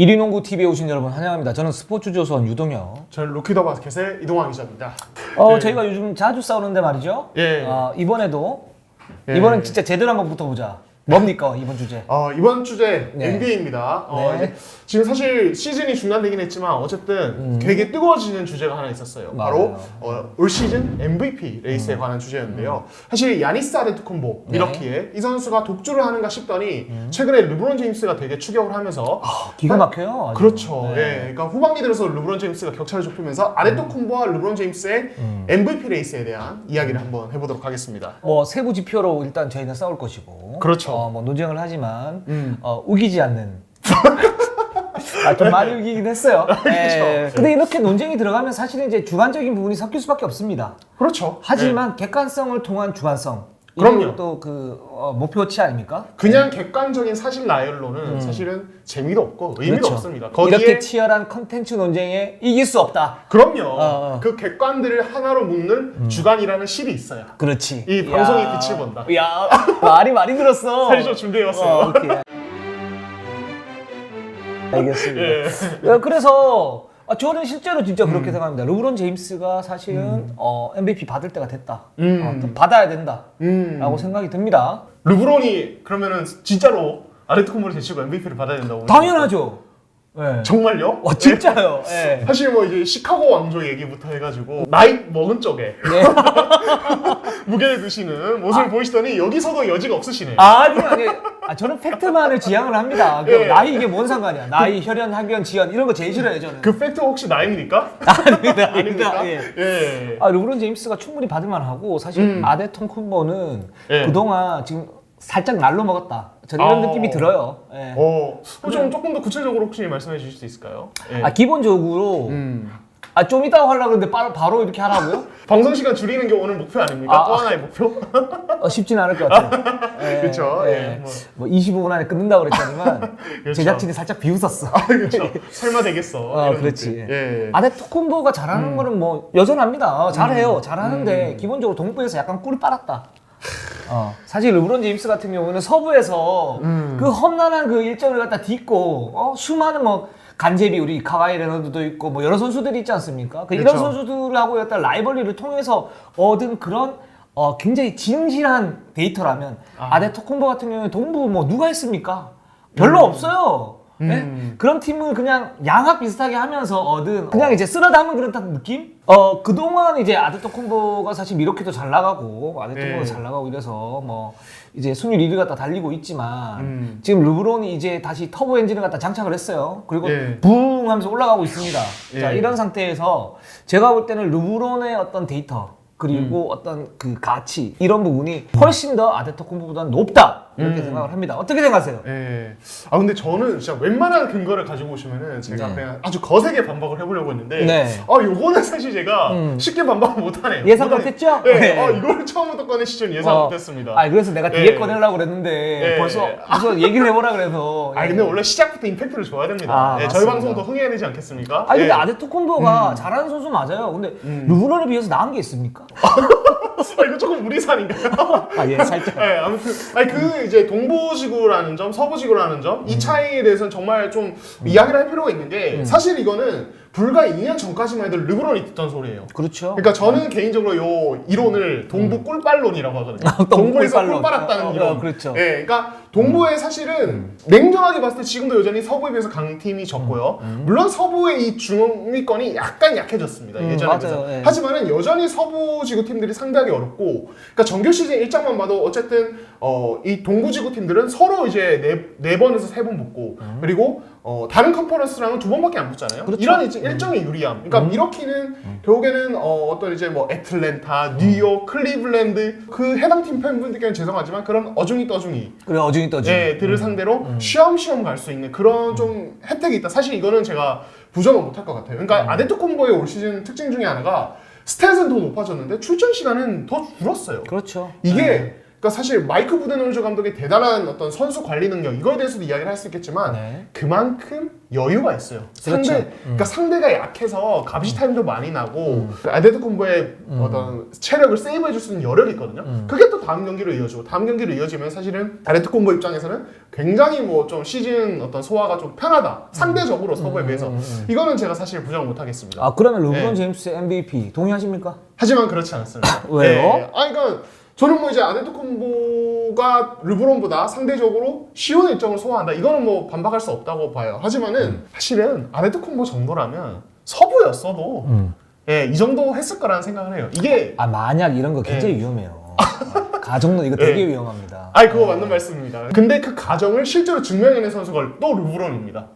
이리농구 TV에 오신 여러분 환영합니다. 저는 스포츠조선 유동혁. 저는 루키더 바스켓의 이동환 기자입니다. 저희가 요즘 자주 싸우는데 말이죠. 예. 이번에도 예. 이번엔 진짜 제대로 한번 붙어보자. 뭡니까 이번 주제? 이번 주제 네. NBA입니다. 네. 이제 지금 사실 시즌이 중단되긴 했지만 어쨌든 되게 뜨거워지는 주제가 하나 있었어요. 바로 올 시즌 MVP 레이스에 관한 주제였는데요. 사실 야니스 아데토쿤보 네. 이렇기에 이 선수가 독주를 하는가 싶더니 최근에 르브론 제임스가 되게 추격을 하면서 기가 막혀요. 아주. 그렇죠. 네. 예, 그러니까 후반기 들어서 르브론 제임스가 격차를 좁히면서 아데토쿤보와 르브론 제임스의 MVP 레이스에 대한 이야기를 한번 해보도록 하겠습니다. 뭐 세부 지표로 일단 저희는 싸울 것이고. 그렇죠. 뭐 논쟁을 하지만 우기지 않는. 좀 많이 우기긴 했어요. 예. 근데 이렇게 논쟁이 들어가면 사실은 이제 주관적인 부분이 섞일 수밖에 없습니다. 그렇죠. 하지만 객관성을 통한 주관성. 그럼요. 또 그 목표치 아닙니까? 그냥 객관적인 사실 나열로는 사실은 재미도 없고 의미도 그렇죠. 없습니다. 거기에 이렇게 치열한 컨텐츠 논쟁에 이길 수 없다. 그럼요. 그 객관들을 하나로 묶는 주관이라는 실이 있어요. 그렇지. 이 방송이 빛을 본다. 야, 말이 많이 들었어. 사실 좀 준비해왔어요. 오케이. 알겠습니다. 예. 그래서 저는 실제로 진짜 그렇게 생각합니다. 르브론 제임스가 사실은 MVP 받을 때가 됐다. 좀 받아야 된다라고 생각이 듭니다. 르브론이 그러면은 진짜로 아데토쿤보를 제치고 MVP를 받아야 된다고 당연하죠. 네. 정말요? 진짜요. 네. 사실 뭐 이제 시카고 왕조 얘기부터 해가지고 나이 먹은 쪽에 네. 무게를 드시는 모습을 보이시더니 여기서도 여지가 없으시네요. 아니. 저는 팩트만을 지향을 합니다. 예. 나이 이게 뭔 상관이야. 나이, 혈연, 학연, 지연 이런 거 제일 싫어요 저는. 그 팩트 혹시 나입니까? 아닙니다. 아닙니까? 예. 예. 르브론 제임스가 충분히 받을 만하고 사실 아데토쿤보는 예. 그동안 지금 살짝 날로 먹었다. 저는 이런 느낌이 들어요. 예. 조금 더 구체적으로 혹시 말씀해 주실 수 있을까요? 예. 기본적으로 좀 이따가 하려고 했는데 바로 이렇게 하라고요? 방송 시간 줄이는 게 오늘 목표 아닙니까? 또 하나의 목표? 쉽진 않을 것 같아요. 예, 그쵸. 예. 뭐 25분 안에 끊는다고 그랬더니만 그렇죠. 제작진이 살짝 비웃었어. 그렇죠. 설마 되겠어. 이런 그렇지. 느낌. 예. 아데토쿤보가 잘하는 거는 뭐 여전합니다. 잘해요. 잘하는데 기본적으로 동부에서 약간 꿀을 빨았다. 사실 르브론 제임스 같은 경우는 서부에서 그 험난한 그 일정을 갖다 딛고 수많은 뭐 간제비 우리 카와이 레너드도 있고 뭐 여러 선수들이 있지 않습니까? 이런 그렇죠. 선수들하고 어떤 라이벌리를 통해서 얻은 그런 굉장히 진실한 데이터라면 아데토쿤보 같은 경우는 동부 뭐 누가 있습니까? 별로 없어요. 네? 그런 팀은 그냥 양학 비슷하게 하면서 얻은 그냥 이제 쓸어 담은 그런 느낌? 그동안 이제 아데토쿤보가 사실 미러키도 잘 나가고 아데토쿤보가 잘 나가고 이래서 뭐 이제 순위 1위 갖다 달리고 있지만 지금 르브론이 이제 다시 터보 엔진을 갖다 장착을 했어요. 그리고 붕 하면서 올라가고 있습니다. 자, 이런 상태에서 제가 볼 때는 르브론의 어떤 데이터 그리고 어떤 그 가치 이런 부분이 훨씬 더 아데토쿤보다는 높다 이렇게 생각을 합니다. 어떻게 생각하세요? 예. 근데 저는 진짜 웬만한 근거를 가지고 오시면은 제가 그냥 아주 거세게 반박을 해보려고 했는데 요거는 사실 제가 쉽게 반박을 못하네요. 예상 못했죠? 네. 이걸 처음부터 꺼내시죠 예상 못했습니다. 그래서 내가 뒤에 꺼내려고 그랬는데 벌써 얘기를 해보라 그래서. 근데 원래 시작부터 임팩트를 줘야 됩니다. 저희 방송도 흥해야 되지 않겠습니까? 근데 아데토쿤보가 잘하는 선수 맞아요. 근데 르브론에 비해서 나은 게 있습니까? 이거 조금 무리산인가요? 살짝. 아무튼 이제 동부지구라는 점, 서부지구라는 점, 이 차이에 대해서는 정말 좀 이야기를 할 필요가 있는 게 사실 이거는 불과 2년 전까지만 해도 르브론이 듣던 소리예요. 그렇죠. 그러니까 저는 개인적으로 요 이론을 동부 꿀빨론이라고 하거든요. 동부에서 꿀 빨았다는 이론. 그렇죠. 그러니까 동부에 사실은 냉정하게 봤을 때 지금도 여전히 서부에 비해서 강팀이 적고요. 물론 서부의 이 중위권이 약간 약해졌습니다. 예전에 비해서. 하지만은 여전히 서부 지구 팀들이 상대하기 어렵고, 그러니까 정규 시즌 일정만 봐도 어쨌든 이 동부 지구 팀들은 서로 이제 네 번에서 세 번 붙고, 그리고 다른 컨퍼런스랑은 2번밖에 안 붙잖아요. 그렇죠. 이런 일정의 유리함. 그러니까 미러키는 결국에는 어떤 이제 뭐 애틀랜타, 뉴욕, 클리블랜드 그 해당 팀 팬분들께는 죄송하지만 그런 어중이 떠중이 들을 상대로 쉬엄쉬엄 갈 수 있는 그런 좀 혜택이 있다. 사실 이거는 제가 부정을 못할 것 같아요. 그러니까 아데토쿤보의 올 시즌 특징 중에 하나가 스탯은 더 높아졌는데 출전 시간은 더 줄었어요. 그렇죠. 이게 그러니까 사실 마이크 부데놀즈 감독의 대단한 어떤 선수 관리 능력 이거에 대해서도 이야기를 할 수 있겠지만 네. 그만큼 여유가 있어요. 그렇죠. 그러니까 상대가 약해서 가비지 타임도 많이 나고 아데토쿤보의 어떤 체력을 세이브해줄 수 있는 여력이 있거든요. 그게 또 다음 경기로 이어지고 다음 경기로 이어지면 사실은 아데토쿤보 입장에서는 굉장히 뭐 좀 시즌 어떤 소화가 좀 편하다. 상대적으로 서부에 비해서 이거는 제가 사실 부정을 못하겠습니다. 아 그러면 르브론 네. 제임스 MVP 동의하십니까? 하지만 그렇지 않습니다. 왜요? 그러니까 저는 뭐 이제 아데토쿤보가 르브론보다 상대적으로 쉬운 일정을 소화한다. 이거는 뭐 반박할 수 없다고 봐요. 하지만은 사실은 아데토쿤보 정도라면 서부였어도 이 정도 했을 거라는 생각을 해요. 이게 아 만약 이런 거 굉장히 위험해요. 가정론 이거 되게 위험합니다. 그거 맞는 말씀입니다. 근데 그 가정을 실제로 증명해낸 선수가 또 르브론입니다.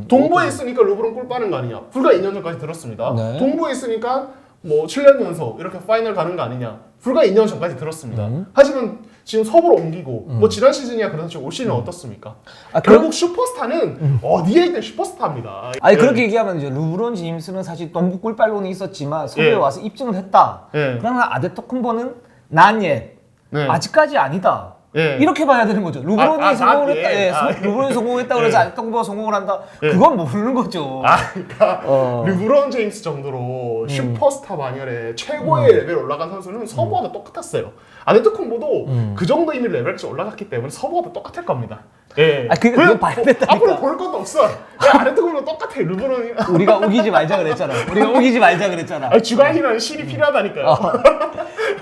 동부에 있으니까 르브론 꿀 빠는 거 아니냐. 불과 2년 전까지 들었습니다. 네. 동부에 있으니까 뭐 7년 연속 이렇게 파이널 가는 거 아니냐. 불과 2년 전까지 들었습니다. 하지만 지금 서부로 옮기고 뭐 지난 시즌이야 그래서 지금 올 시즌은 어떻습니까? 결국 슈퍼스타는 어디에 있든 슈퍼스타입니다. 아니 그렇게 얘기하면 이제 르브론 제임스는 사실 동부 꿀빨론이 있었지만 서부에 와서 입증을 했다. 그러나 아데토쿤보는 난예 아직까지 아니다. 이렇게 봐야 되는 거죠. 르브론이 성공을 했다. 르브론이 성공했다 그래서 아데토쿤보가 성공을 한다. 그건 모르는 거죠. 그러니까 르브론 제임스 정도로 슈퍼스타 반열에 최고의 레벨 올라간 선수는 서부와도 똑같았어요. 아데토쿤보도 그 정도 이미 레벨까지 올라갔기 때문에 서부와도 똑같을 겁니다. 그건 봐야 된다니까. 앞으로 볼 것도 없어. 아데토쿤보도 똑같아. 르브론이. 우리가 우기지 말자 그랬잖아. 주관이라는 실이 필요하다니까요.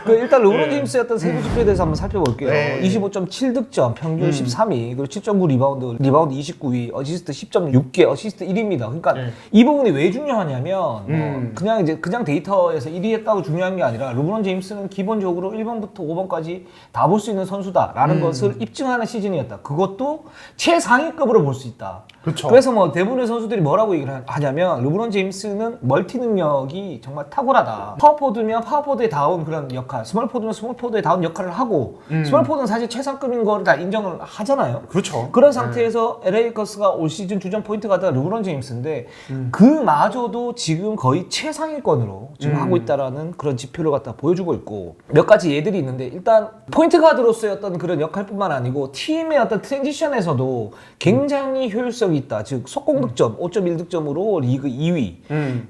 일단 르브론 제임스의 어떤 세부 지표에 대해서 한번 살펴볼게요. 25.7득점, 평균 13위, 그리고 7.9 리바운드 29위, 어시스트 10.6개, 어시스트 1위입니다. 그러니까 이 부분이 왜 중요하냐면 그냥 데이터에서 1위 했다고 중요한 게 아니라 르브론 제임스는 기본적으로 1번부터 5번까지 다 볼 수 있는 선수다라는 것을 입증하는 시즌이었다. 그것도 최상위급으로 볼 수 있다. 그쵸. 그래서 뭐 대부분의 선수들이 뭐라고 얘기를 하냐면 르브론 제임스는 멀티 능력이 정말 탁월하다. 파워포드면 파워포드에 다운 그런 역할, 스몰포드면 스몰포드에 다운 역할을 하고 스몰포드는 사실 최상급인 거를 다 인정을 하잖아요. 그렇죠. 그런 상태에서 LA 레이커스가 올 시즌 주전 포인트 가드가 르브론 제임스인데 그마저도 지금 거의 최상위권으로 지금 하고 있다라는 그런 지표를 갖다 보여주고 있고 몇 가지 예들이 있는데 일단 포인트 가드로서의 어떤 그런 역할뿐만 아니고 팀의 어떤 트랜지션에서도 굉장히 효율성이 있다. 즉 속공 득점 5.1득점으로 리그 2위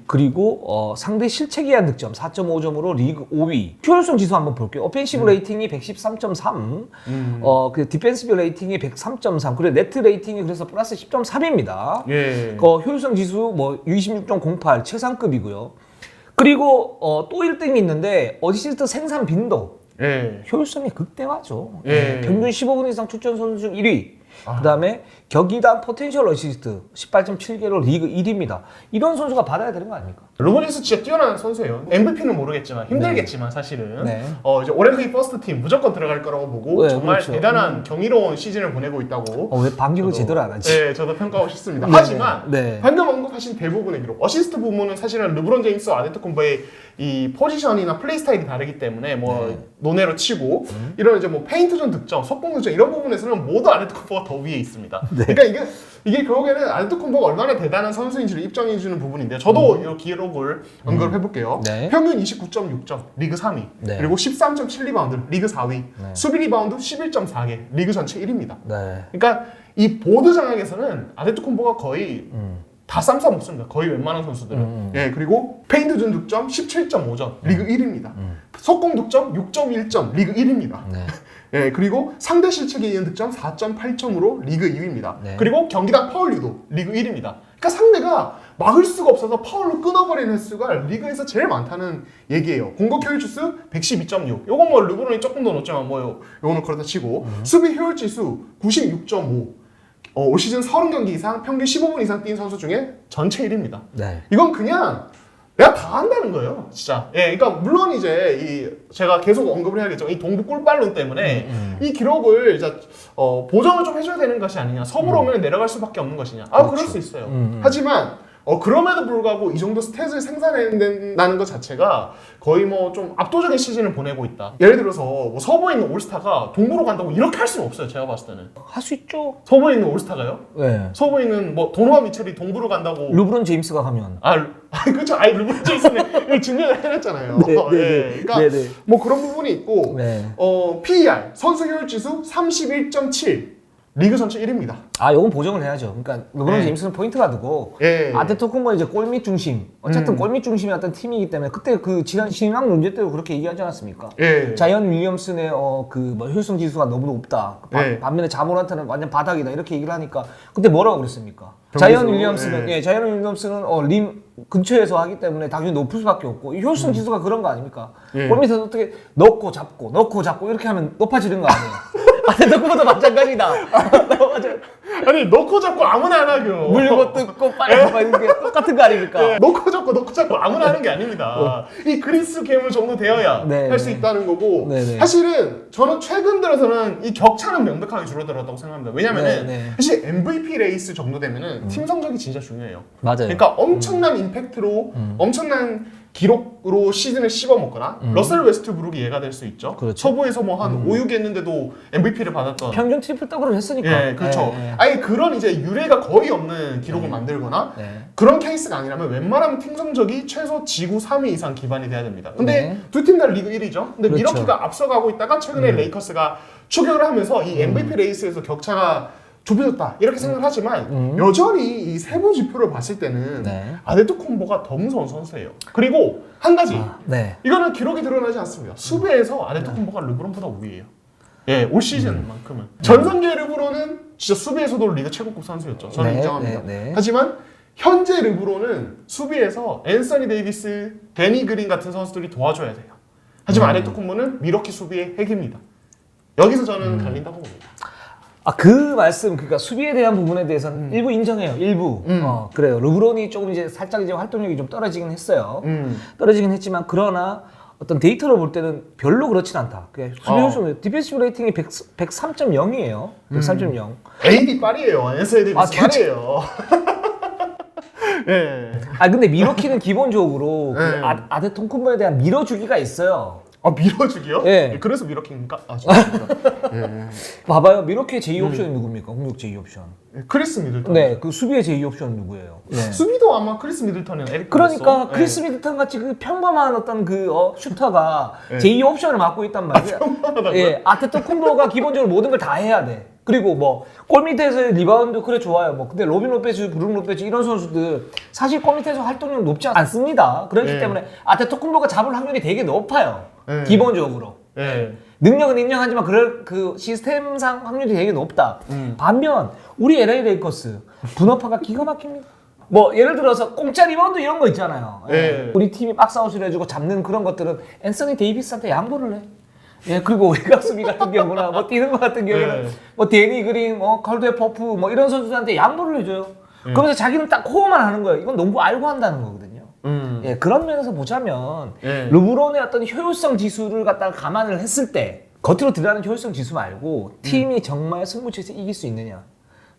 그리고 상대 실책 기한 득점 4.5점으로 리그 5위. 효율성 지수 한번 볼게요. 오펜시브 레이팅이 113.3 그 디펜시브 레이팅이 103.3 그리고 네트 레이팅이 그래서 플러스 10.3입니다. 효율성 지수 뭐 26.08 최상급이고요. 그리고 또 1등이 있는데 어시스트 생산 빈도 효율성이 극대화죠. 평균 15분 이상 출전 선수 중 1위. 그다음에 경기당 포텐셜 어시스트 18.7개로 리그 1위입니다. 이런 선수가 받아야 되는 거 아닙니까? 르브론 제임스 진짜 뛰어난 선수예요. MVP는 모르겠지만 힘들겠지만 사실은 이제 올해는 퍼스트 팀 무조건 들어갈 거라고 보고 정말 그렇죠. 대단한 경이로운 시즌을 보내고 있다고. 왜 반격을 제대로 안 하지? 저도 평가하고 싶습니다. 하지만 방금 언급하신 대부분의 기록, 어시스트 부분은 사실은 르브론 제임스와 아데토쿤보의 이 포지션이나 플레이 스타일이 다르기 때문에 뭐 논외로 치고 이런 이제 뭐 페인트전 득점, 속공 득점 이런 부분에서는 모두 아데토쿤보가 더 위에 있습니다. 그러니까 이게 결국에는 아데토쿤보가 얼마나 대단한 선수인지를 입증해주는 부분인데요. 저도 이 기록을 언급을 해볼게요. 평균 29.6점, 리그 3위. 그리고 13.7 리바운드, 리그 4위. 수비 리바운드 11.4개, 리그 전체 1위입니다. 그러니까 이 보드 장악에서는 아데토쿤보가 거의 다 쌈싸 먹습니다. 거의 웬만한 선수들은. 그리고 페인트전 득점 17.5점, 리그 1위입니다. 속공 득점 6.1점, 리그 1위입니다. 그리고 상대 실책에 의한 득점 4.8점으로 리그 2위입니다. 그리고 경기당 파울 유도 리그 1위입니다. 그러니까 상대가 막을 수가 없어서 파울로 끊어버리는 횟수가 리그에서 제일 많다는 얘기예요. 공격 효율 지수 112.6. 요건 뭐 르브론이 조금 더 높지만 뭐 요거는 그렇다 치고 수비 효율 지수 96.5. 올 시즌 30경기 이상 평균 15분 이상 뛴 선수 중에 전체 1위입니다. 이건 그냥 내가 다 한다는 거예요, 진짜. 그러니까 물론 이제 제가 계속 언급을 해야겠죠. 이 동부 꿀빨론 때문에 이 기록을 이제 보정을 좀 해줘야 되는 것이 아니냐. 서부로 오면 내려갈 수밖에 없는 것이냐. 그럴 수 있어요. 하지만 그럼에도 불구하고 이 정도 스탯을 생산해낸다는 것 자체가 거의 뭐 좀 압도적인 시즌을 보내고 있다. 예를 들어서 뭐 서부에 있는 올스타가 동부로 간다고 이렇게 할 수는 없어요. 제가 봤을 때는. 할 수 있죠. 서부에 있는 올스타가요? 네. 서부에 있는 뭐 도노와 미첼이 동부로 간다고. 르브론 제임스가 가면. 그렇죠. 아니 르브론 제임스는 증명을 해냈잖아요. 네, 그러니까 뭐 그런 부분이 있고 PER 선수 효율 지수 31.7 리그 전체 1위입니다. 요건 보정을 해야죠. 그러니까 르브론 제임스는 포인트 가드고 아데토쿤보 이제 골밑 중심. 어쨌든 골밑 중심의 어떤 팀이기 때문에 그때 그 지난 신앙 문제 때도 그렇게 얘기하지 않았습니까? 자이언 윌리엄슨의 뭐 효율성 지수가 너무 높다. 반면에 자모란트는 완전 바닥이다. 이렇게 얘기를 하니까 그때 뭐라고 그랬습니까? 자이언 윌리엄슨은 림 근처에서 하기 때문에 당연히 높을 수밖에 없고 이 효율성 지수가 그런 거 아닙니까? 골밑에서 어떻게 넣고 잡고 이렇게 하면 높아지는 거 아니에요? 아데토쿤보도 마찬가지다. 아니 넣고 잡고 아무나 안 하죠. 물고 뜯고 빨리 이게 똑같은 거 아닙니까? 넣고 잡고 아무나 하는 게 아닙니다. 이 그리스 괴물 정도 되어야 할 수 있다는 거고 사실은 저는 최근 들어서는 이 격차는 명백하게 줄어들었다고 생각합니다. 왜냐면은 사실 MVP 레이스 정도 되면은 팀 성적이 진짜 중요해요. 맞아요. 그러니까 엄청난 임팩트로 엄청난 기록으로 시즌을 씹어먹거나 러셀 웨스트브룩이 얘가 될 수 있죠. 그렇죠. 서부에서 뭐 한 5, 6위 했는데도 MVP를 받았던 평균 트리플 더블을 했으니까. 예, 그렇죠. 아예 그런 이제 유례가 거의 없는 기록을 만들거나 그런 케이스가 아니라면 웬만하면 팀 성적이 최소 지구 3위 이상 기반이 돼야 됩니다. 근데 두 팀 다 리그 1위죠. 근데 미러키가 앞서가고 있다가 최근에 레이커스가 추격을 하면서 이 MVP 레이스에서 격차가 좁혀졌다 이렇게 생각을 하지만 여전히 이 세부 지표를 봤을 때는 아데토쿤보가 더 무서운 선수예요. 그리고 한 가지 이거는 기록이 드러나지 않습니다. 수비에서 아데토쿤보가 르브론보다 우위예요. 예, 올 시즌만큼은 전성기의 르브론은 진짜 수비에서도 리그 최고급 선수였죠. 저는 인정합니다. 하지만 현재 르브론은 수비에서 앤서니 데이비스, 데니 그린 같은 선수들이 도와줘야 돼요. 하지만 아데토쿤보는 미러키 수비의 핵입니다. 여기서 저는 갈린다고 봅니다. 그 말씀, 그러니까 수비에 대한 부분에 대해서는 일부 인정해요. 일부. 그래요. 르브론이 조금 이제 살짝 이제 활동력이 좀 떨어지긴 했어요. 떨어지긴 했지만 그러나 어떤 데이터로 볼 때는 별로 그렇진 않다. 수비 효율, 디펜시브 레이팅이 103.0이에요. 103.0. AD 빨이에요. 앤서니 데이비스 빨이에요. 근데 미러키는 기본적으로 그 아데토쿤보에 대한 밀어주기가 있어요. 밀어주기요? 그래서 미러키입니까? 죄송합니다. 봐봐요. 미러키의 제2 옵션이 누굽니까? 공격 제2 옵션. 크리스 미들턴. 그 수비의 제2 옵션은 누구예요? 수비도 아마 크리스 미들턴이나 에릭 그러니까 크리스 미들턴 같이 그 평범한 어떤 그 슈터가 제2 옵션을 맡고 있단 말이에요. 아데토쿤보가 기본적으로 모든 걸 다 해야 돼. 그리고 뭐 골밑에서 리바운드 그래 좋아요. 뭐 근데 로빈 로페즈, 브룩 로페즈 이런 선수들 사실 골밑에서 활동력 높지 않습니다. 그렇기 때문에 아데토쿤보가 잡을 확률이 되게 높아요. 기본적으로. 능력은 인정하지만 그럴 그 시스템상 확률이 되게 높다. 반면 우리 LA 레이커스 분업화가 기가 막힙니다. 뭐 예를 들어서 공짜 리바운드 이런 거 있잖아요. 우리 팀이 박스아웃을 해주고 잡는 그런 것들은 앤서니 데이비스한테 양보를 해. 그리고 외곽 수비 같은 경우나 뭐 뛰는 거 같은 경우는 뭐 데니 그린, 칼드웰 퍼프 뭐 이런 선수들한테 양보를 해줘요. 그러면서 자기는 딱 호흡만 하는 거예요. 이건 농구 알고 한다는 거거든요. 그런 면에서 보자면 르브론의 어떤 효율성 지수를 갖다가 감안을 했을 때 겉으로 드러나는 효율성 지수 말고 팀이 정말 승부처에서 이길 수 있느냐,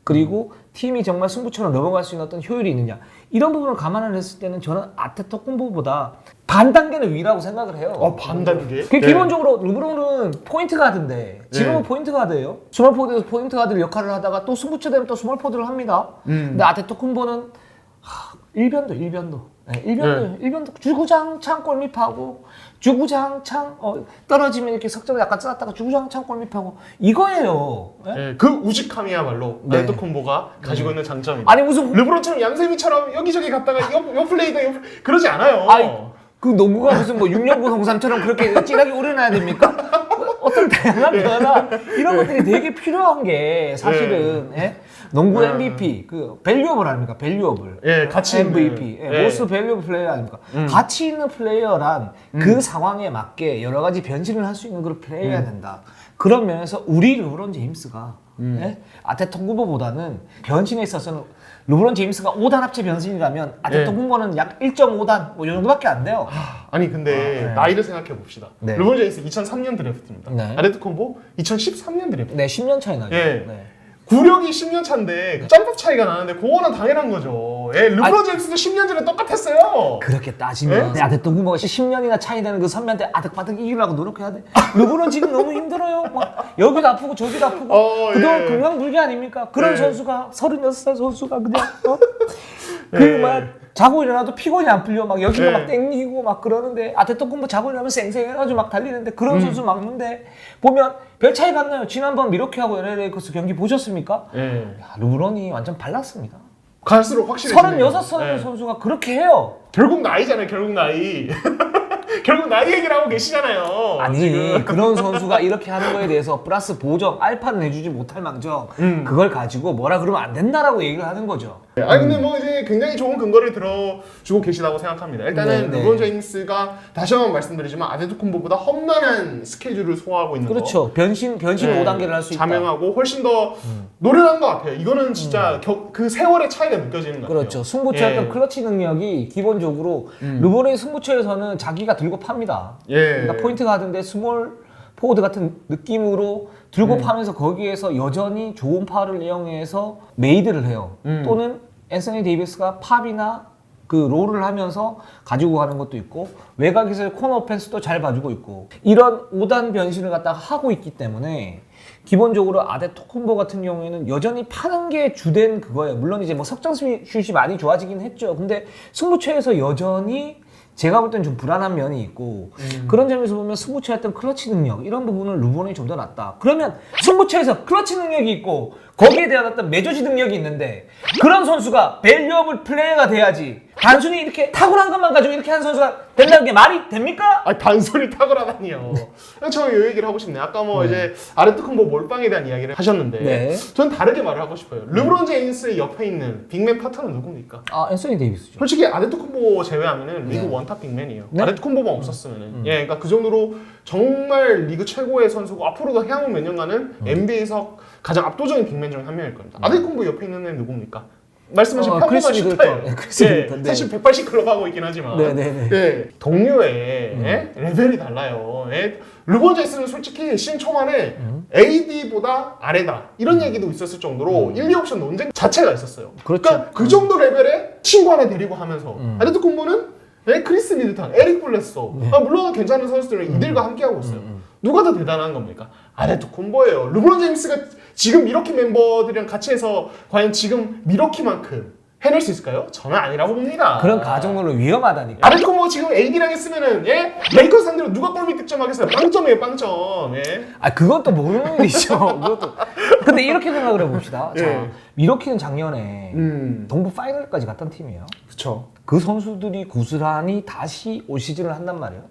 그리고 팀이 정말 승부처럼 넘어갈 수 있는 어떤 효율이 있느냐, 이런 부분을 감안을 했을 때는 저는 아데토쿤보보다 반 단계는 위라고 생각을 해요. 반 단계? 기본적으로 르브론은 포인트 가드인데 지금은 포인트 가드예요. 스몰 포드에서 포인트 가드 역할을 하다가 또 승부처 되면 또 스몰 포드를 합니다. 근데 아데토쿤보는 일변도 주구장창 골밑하고 주구장창 떨어지면 이렇게 석점을 약간 쌓았다가 주구장창 골밑하고 이거예요. 그 우직함이야말로 아데토쿤보가 가지고 있는 장점이다. 아니 무슨 르브론처럼 양세미처럼 여기저기 갔다가 요 플레이다 그러지 않아요. 그 농구가 무슨 뭐 6년구 홍삼처럼 그렇게 찌라기 우려놔야 됩니까? 어떤 다양한 변화 이런 것들이 되게 필요한 게 사실은 농구 MVP 그 밸류어블 아닙니까? 밸류어블. 가치 MVP. 모스트 밸류어블 플레이어 아닙니까? 가치 있는 플레이어란 그 상황에 맞게 여러 가지 변신을 할 수 있는 그런 플레이어야 된다. 그런 면에서 우리 르브론 제임스가 아데토쿤보보다는 변신에 있어서는 르브론 제임스가 5단 합체 변신이라면 아데토쿤보는 약 1.5단 뭐 이 정도밖에 안 돼요. 아니 근데 나이를 생각해 봅시다. 르브론 제임스 2003년 드래프트입니다. 아데토쿤보 2013년 드래프트. 10년 차이 나죠. 구력이 10년 차인데 점프 차이가 나는데 그거는 당연한 거죠. 예, 르브론 제임스도 10년 전에 똑같았어요. 그렇게 따지면 내 아데토쿤보가 10년이나 차이 나는 그 선배한테 아득바득 이기려고 노력해야 돼. 르브론 지금 너무 힘들어요. 막 여기도 아프고 저기도 아프고 그동안 건강불개 아닙니까? 그런 선수가 36살 선수가 그냥 막 자고 일어나도 피곤이 안 풀려. 막 여기가 막 땡기고 막 그러는데 아데토쿤보 자고 일어나면 쌩쌩해가지고 막 달리는데 그런 선수 막는데 보면 별 차이가 안 나요. 지난번 미러키하고 LA 레이커스 경기 보셨습니까? 야, 르브론이 완전 발랐습니다. 갈수록 확실해지네요. 36살 선수가 그렇게 해요. 결국 나이잖아요. 결국 나이. 결국 나이 얘기를 하고 계시잖아요. 아니 지금. 그런 선수가 이렇게 하는 거에 대해서 플러스 보정 알파는 해주지 못할 망정 그걸 가지고 뭐라 그러면 안 된다라고 얘기를 하는 거죠. 아니 근데 뭐 이제 굉장히 좋은 근거를 들어주고 계시다고 생각합니다. 일단은 르브론 제임스가 다시 한번 말씀드리지만 아데토쿤보보다 험난한 스케줄을 소화하고 있는 그렇죠. 거. 변신 5단계를 할 수 있다. 자명하고 훨씬 더 노련한 것 같아요. 이거는 진짜 그 세월의 차이가 느껴지는 것 같아요. 그렇죠. 승부처였던 클러치 능력이 기본적으로 르브론의 승부처에서는 자기가 들고 팝니다. 그러니까 포인트 가드인데 스몰 포워드 같은 느낌으로 들고 파면서 거기에서 여전히 좋은 파워를 이용해서 메이드를 해요. 또는 앤서니 데이비스가 팝이나 그 롤을 하면서 가지고 가는 것도 있고 외곽에서의 코너 오펜스도 잘 봐주고 있고 이런 5단 변신을 갖다가 하고 있기 때문에 기본적으로 아데토쿤보 같은 경우에는 여전히 파는 게 주된 그거예요. 물론 이제 뭐 석점 슛이 많이 좋아지긴 했죠. 근데 승부처에서 여전히 제가 볼 땐 좀 불안한 면이 있고 그런 점에서 보면 승부처였던 클러치 능력 이런 부분은 르브론이 좀 더 낫다. 그러면 승부처에서 클러치 능력이 있고 거기에 대한 어떤 매조지 능력이 있는데 그런 선수가 밸류어블 플레이어가 돼야지 단순히 이렇게 탁월한 것만 가지고 이렇게 하는 선수가 된다는 게 말이 됩니까? 아 단순히 탁월하다니요. 저 이 얘기를 하고 싶네요. 아까 뭐 이제 아데토쿤보 몰빵에 대한 이야기를 하셨는데 전 다르게 말을 하고 싶어요. 르브론 제임스 옆에 있는 빅맨 파트너는 누굽니까? 아 앤서니 데이비스죠. 솔직히 아데토쿤보 제외하면은 리그 원탑 빅맨이에요. 아데토쿤보만 없었으면은 예, 그러니까 그 정도로 정말 리그 최고의 선수고 앞으로도 향후 몇 년간은 NBA에서 가장 압도적인 빅맨 중 한 명일 겁니다. 아데토쿤보 옆에 있는 애 누굽니까? 말씀하신 평범한 슈터예요. 예, 사실 180 클럽 하고 있긴 하지만 예, 동료의 레벨이 달라요. 예, 르브론 제임스는 솔직히 시즌 초반에 AD보다 아래다 이런 얘기도 있었을 정도로 1, 2옵션 논쟁 자체가 있었어요. 그렇죠. 그러니까 그 정도 레벨의 친구 하나 데리고 하면서 아데토쿤보는 크리스 미드턴, 에릭 블레소 물론 괜찮은 선수들은 이들과 함께하고 있어요. 누가 더 대단한 겁니까? 아데토쿤보예요. 르브론 제임스가 지금 미러키 멤버들이랑 같이 해서 과연 지금 미러키만큼 해낼 수 있을까요? 저는 아니라고 봅니다. 그런 가정론은 위험하다니까. 아데토쿤보 지금 AD랑 했으면은 레이커스 상대로 누가 골밑 득점하겠어요? 빵점이에요, 빵점. 아 그것도 모르는 일이죠. 그것도. 근데 이렇게 생각을 해봅시다. 자, 미러키는 작년에 동부 파이널까지 갔던 팀이에요. 그렇죠. 그 선수들이 고스란히 다시 올 시즌을 한단 말이에요.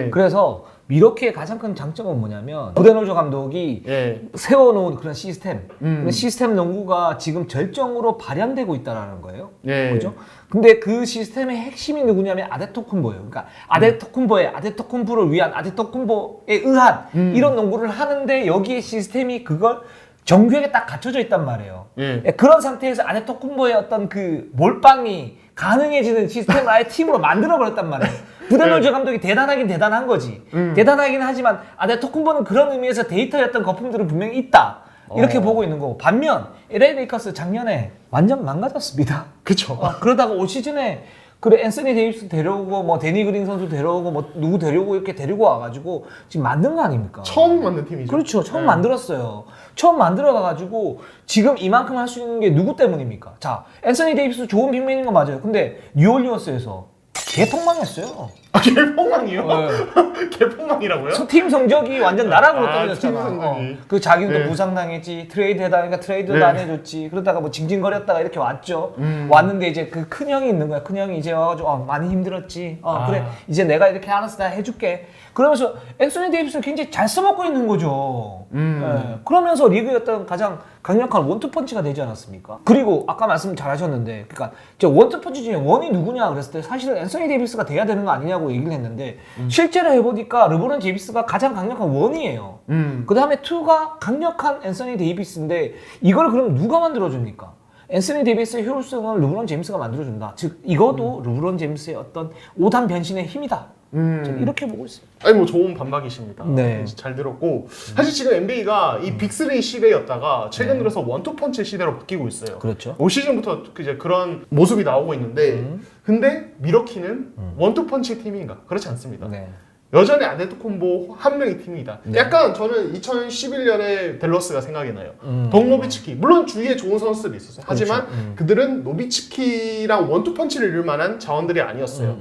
그래서 미러키의 가장 큰 장점은 뭐냐면 부데놀저 감독이 세워놓은 그런 시스템, 그런 시스템 농구가 지금 절정으로 발현되고 있다는 거예요. 그죠? 근데 그 시스템의 핵심이 누구냐면 아데토쿤보예요. 그러니까 아데토쿤보를 위한 아데토쿤보에 의한 이런 농구를 하는데 여기에 시스템이 그걸 정교하게 딱 갖춰져 있단 말이에요. 그런 상태에서 아데토쿤보의 어떤 그 몰빵이 가능해지는 시스템을 아예 팀으로 만들어버렸단 말이에요. 부데놀저 감독이 대단하긴 대단한 거지. 대단하긴 하지만 아데토쿤보는 그런 의미에서 데이터였던 거품들은 분명히 있다. 이렇게 보고 있는 거고. 반면 LA 레이커스 작년에 완전 망가졌습니다. 그렇죠. 그러다가 올 시즌에 그래 앤서니 데이비스 데려오고 뭐 데니 그린 선수 데려오고 뭐 누구 데려오고 이렇게 데리고 와가지고 지금 만든 거 아닙니까? 처음 만든 팀이죠. 그렇죠. 처음 만들었어요. 처음 만들어가지고 지금 이만큼 할 수 있는 게 누구 때문입니까? 자, 앤서니 데이비스 좋은 빅맨인 거 맞아요. 근데 뉴올리언스에서 개폭망했어요. 아, 개폭망이요? 개폭망이라고요? 팀 성적이 완전 나락으로 떨어졌잖아. 팀 성적이. 그 자기도 또 부상당했지. 트레이드하다 그러니까 트레이드도 안 해줬지. 그러다가 뭐 징징거렸다가 이렇게 왔죠. 왔는데 이제 그 큰 형이 있는 거야. 큰 형이 이제 와가지고 많이 힘들었지. 그래 이제 내가 이렇게 알아서 다 해줄게. 그러면서 앤서니 데이비스를 굉장히 잘 써먹고 있는 거죠. 그러면서 리그의 어떤 가장 강력한 원투펀치가 되지 않았습니까? 그리고 아까 말씀 잘 하셨는데 그러니까 저 원투펀치 중에 원이 누구냐 그랬을 때 사실은 앤서니 데이비스가 돼야 되는 거 아니냐고 얘기를 했는데 실제로 해보니까 르브론 제임스가 가장 강력한 원이에요. 그 다음에 투가 강력한 앤서니 데이비스인데 이걸 그럼 누가 만들어줍니까? 앤서니 데이비스의 효율성을 르브론 제임스가 만들어준다. 즉 이것도 르브론 제임스의 어떤 5단 변신의 힘이다. 저는 이렇게 보고 있어요. 아니 뭐 좋은 반박이십니다. 네. 잘 들었고 사실 지금 NBA가 이 빅3 시대였다가 최근 들어서 원투펀치 시대로 바뀌고 있어요. 그렇죠. 올 시즌부터 이제 그런 모습이 나오고 있는데 근데 미러키는 원투펀치 팀인가? 그렇지 않습니다. 네. 여전히 아데토쿤보 한 명의 팀이다. 네. 약간 저는 2011년에 댈러스가 생각이 나요. 동 노비츠키 물론 주위에 좋은 선수들이 있었어요. 하지만 그들은 노비츠키랑 원투펀치를 이룰 만한 자원들이 아니었어요.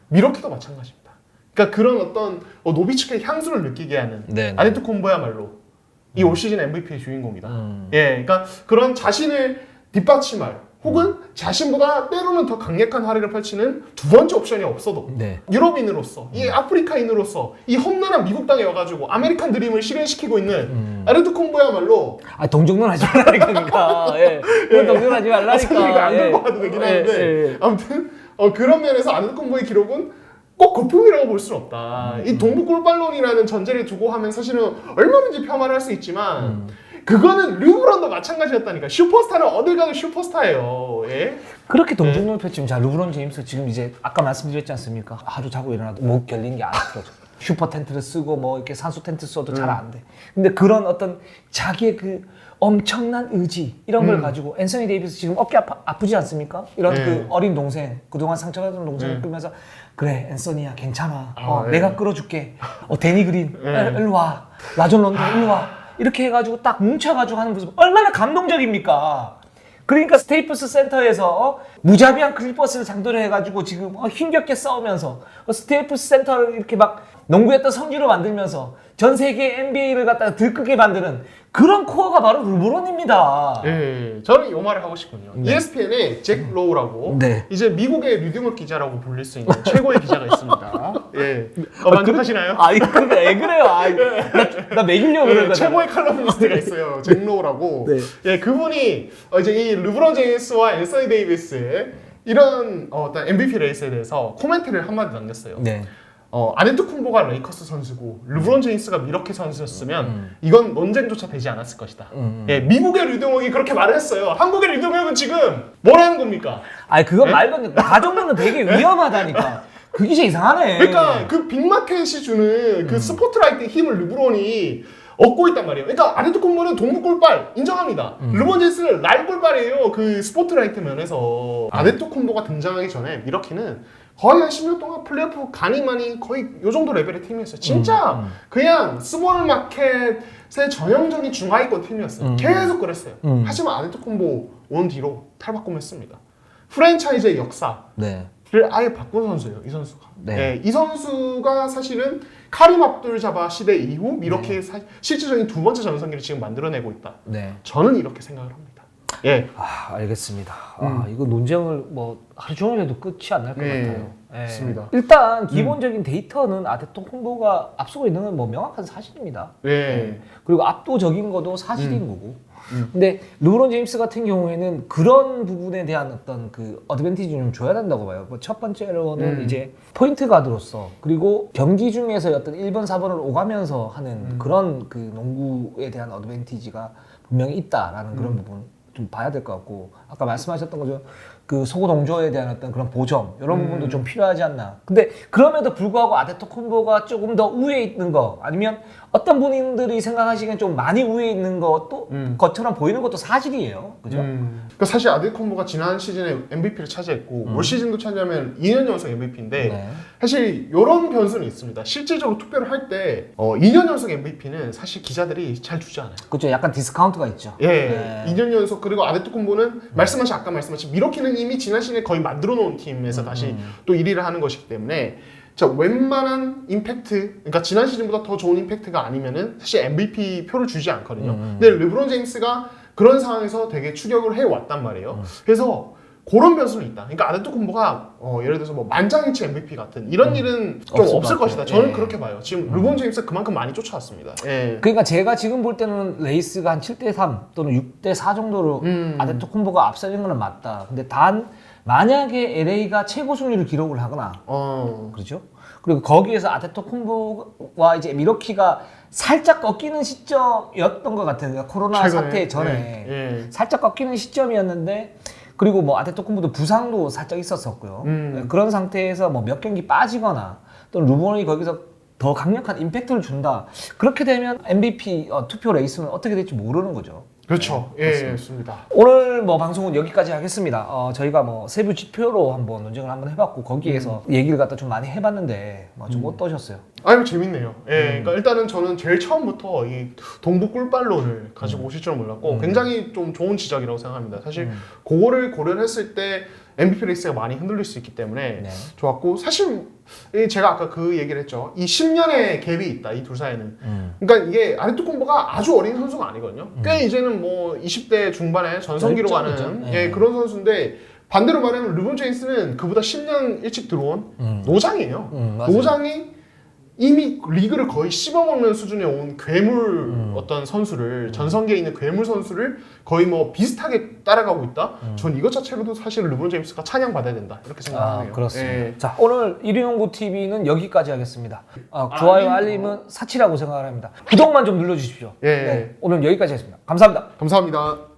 미러키도 마찬가지입니다. 그러니까 그런 어떤 노비츠키의 향수를 느끼게 하는 네, 네. 아데토쿤보야말로 이 올 시즌 MVP의 주인공이다. 예, 그러니까 그런 자신을 뒷받침할 혹은 자신보다 때로는 더 강력한 활약을 펼치는 두 번째 옵션이 없어도 네. 유럽인으로서 이 아프리카인으로서 이 험난한 미국 땅에 와가지고 아메리칸 드림을 실현시키고 있는 아데토쿤보야말로 아 동정론 하지 말라니까. 예. 그건 동정하지 말라니까. 사실 이거 안 예. 들고 가도 되긴 하는데 예. 아무튼 그런 면에서 아데토쿤보의 기록은 꼭 거품이라고 볼 수는 없다. 이 동부 골발론이라는 전제를 두고 하면 사실은 얼마든지 폄하를 할 수 있지만 그거는 르브론도 마찬가지였다니까. 슈퍼스타는 어딜 가도 슈퍼스타예요. 예? 그렇게 동정론을 펼치면 자 르브론 제임스 지금 이제 아까 말씀드렸지 않습니까? 하루 자고 일어나도 목 결린 게 안 풀어져. 슈퍼 텐트를 쓰고 뭐 이렇게 산소 텐트 써도 잘 안 돼. 근데 그런 어떤 자기의 그 엄청난 의지 이런 걸 가지고 앤서니 데이비스 지금 어깨 아프지 않습니까? 이런 그 어린 동생 그동안 상처받은 동생을 끌면서 그래 앤서니야 괜찮아. 내가 끌어줄게. 데니 그린 일로 와. 라존 런던 일로 와. 이렇게 해가지고 딱 뭉쳐가지고 하는 모습 얼마나 감동적입니까? 그러니까 스테이플스 센터에서 무자비한 클리퍼스를 상대로 해가지고 지금 힘겹게 싸우면서 스테이플스 센터를 이렇게 막 농구했던 성지로 만들면서 전 세계 NBA를 갖다가 들끓게 만드는 그런 코어가 바로 르브론입니다. 예, 저는 이 말을 하고 싶군요. 네. ESPN에 잭 로우라고 네. 이제 미국의 류등욱 기자라고 불릴 수 있는 최고의 기자가 있습니다. 예, 만족하시나요? 아니 그게 왜 그래요? 나 매기려고 그러는 네, 거잖아. 최고의 칼럼니스트가 있어요. 잭 로우라고. 네. 예, 그분이 이제 이 르브론 제임스와 앤서니 데이비스의 이런 어떤 MVP 레이스에 대해서 코멘트를 한마디 남겼어요. 네. 아데토쿤보가 레이커스 선수고 르브론 제임스가 미러키 선수였으면 이건 논쟁조차 되지 않았을 것이다. 예, 미국의 류동욱이 그렇게 말을 했어요. 한국의 류동욱은 지금 뭐라는 겁니까? 아니 그건 말도 안 돼. 가정론은 되게 위험하다니까. 그게 진짜 이상하네. 그러니까 그 빅마켓이 주는 그 스포트라이트의 힘을 르브론이 얻고 있단 말이에요. 그러니까 아데토쿤보는 동부골발 인정합니다. 르브론 제임스는 라이골발이에요. 그 스포트라이트 면에서 아데토쿤보가 등장하기 전에 미러키는 거의 한 10년 동안 플레이오프 가니마니 거의 요 정도 레벨의 팀이었어요. 진짜 그냥 스몰 마켓의 전형적인 중하위권 팀이었어요. 계속 그랬어요. 하지만 아데토쿤보 온 뒤로 탈바꿈했습니다. 프랜차이즈의 역사를 네. 아예 바꾼 선수예요. 이 선수가. 네. 네, 이 선수가 사실은 카림 압둘 자바 시대 이후 미러키의 실질적인 두 번째 전성기를 지금 만들어내고 있다. 네. 저는 이렇게 생각을 합니다. 예. 알겠습니다. 이거 논쟁을 뭐 하루 종일 해도 끝이 안 날 것 네, 같아요. 예. 맞습니다. 일단 기본적인 데이터는 아데토쿤보가 앞서고 있는 건 뭐 명확한 사실입니다. 네. 그리고 압도적인 것도 사실인 거고. 근데 르브론 제임스 같은 경우에는 그런 부분에 대한 어떤 그 어드밴티지를 좀 줘야 된다고 봐요. 뭐 첫 번째로는 이제 포인트 가드로서 그리고 경기 중에서 어떤 1번, 4번을 오가면서 하는 그런 그 농구에 대한 어드밴티지가 분명히 있다라는 그런 부분 좀 봐야 될 것 같고 아까 말씀하셨던 거죠. 그 소고 동조에 대한 어떤 그런 보점 이런 부분도 좀 필요하지 않나. 근데 그럼에도 불구하고 아데토쿤보가 조금 더 우위에 있는 거 아니면 어떤 분들이 생각하시기엔 좀 많이 우위에 있는 것도 것처럼 보이는 것도 사실이에요. 그죠? 그러니까 사실 아데토쿤보가 지난 시즌에 MVP를 차지했고 올 시즌도 차지하면 2년 연속 MVP인데 네. 사실 이런 변수는 있습니다. 실질적으로 투표를 할 때 2년 연속 MVP는 사실 기자들이 잘 주지 않아요. 그렇죠. 약간 디스카운트가 있죠. 예, 네. 2년 2년 연속 그리고 아데토쿤보는 아까 말씀하신 미러키는 이미 지난 시즌에 거의 만들어 놓은 팀에서 다시 또 1위를 하는 것이기 때문에 자 웬만한 임팩트 그러니까 지난 시즌보다 더 좋은 임팩트가 아니면은 사실 MVP 표를 주지 않거든요. 근데 르브론 제임스가 그런 상황에서 되게 추격을 해왔단 말이에요. 그래서 그런 변수는 있다. 그러니까 아데토쿤보가 예를 들어서 뭐 만장일치 MVP 같은 이런 일은 좀 없을 것이다. 저는 그렇게 봐요. 지금 르브론 제임스 그만큼 많이 쫓아왔습니다. 예. 그러니까 제가 지금 볼 때는 레이스가 한 7대3 또는 6대4 정도로 아데토쿤보가 앞서는 건 맞다. 근데 단 만약에 LA가 최고 승률을 기록을 하거나 그렇죠? 그리고 거기에서 아데토쿤보와 이제 미러키가 살짝 꺾이는 시점이었던 것 같아요. 그러니까 코로나 최근에? 사태 전에 예. 살짝 꺾이는 시점이었는데 그리고 뭐 아데토쿤보도 부상도 살짝 있었었고요. 그런 상태에서 뭐 몇 경기 빠지거나 또는 루본이 거기서 더 강력한 임팩트를 준다. 그렇게 되면 MVP 투표 레이스는 어떻게 될지 모르는 거죠. 그렇죠. 예, 맞습니다. 오늘 뭐 방송은 여기까지 하겠습니다. 저희가 뭐 세부 지표로 한번 논쟁을 한번 해봤고 거기에서 얘기를 갖다 좀 많이 해봤는데 뭐 좀 어떠셨어요? 아유 재밌네요. 예, 그러니까 일단은 저는 제일 처음부터 이 동부 꿀빨론을 가지고 오실 줄 몰랐고 굉장히 좀 좋은 지적이라고 생각합니다. 사실 그거를 고려를 했을 때 MVP 레이스가 많이 흔들릴 수 있기 때문에 네. 좋았고 사실 제가 아까 그 얘기를 했죠. 이 10년의 갭이 있다 이 둘 사이에는. 그러니까 이게 아데토쿤보가 아주 어린 선수가 아니거든요. 꽤 이제는 뭐 20대 중반에 전성기로 그렇죠, 가는 그렇죠. 예, 그런 선수인데 반대로 말하면 르본 제임스는 그보다 10년 일찍 들어온 노장이에요. 맞아요. 노장이 이미 리그를 거의 씹어먹는 수준에 온 괴물 어떤 선수를 전성기에 있는 괴물 선수를 거의 뭐 비슷하게 따라가고 있다. 전 이것 자체로도 사실 르본 제임스가 찬양받아야 된다 이렇게 생각해요. 그렇습니다. 예. 자, 오늘 일용구 TV는 여기까지 하겠습니다. 좋아요, 알림은 사치라고 생각을 합니다. 구독만 좀 눌러주십시오. 예. 네, 오늘 여기까지 하겠습니다. 감사합니다. 감사합니다.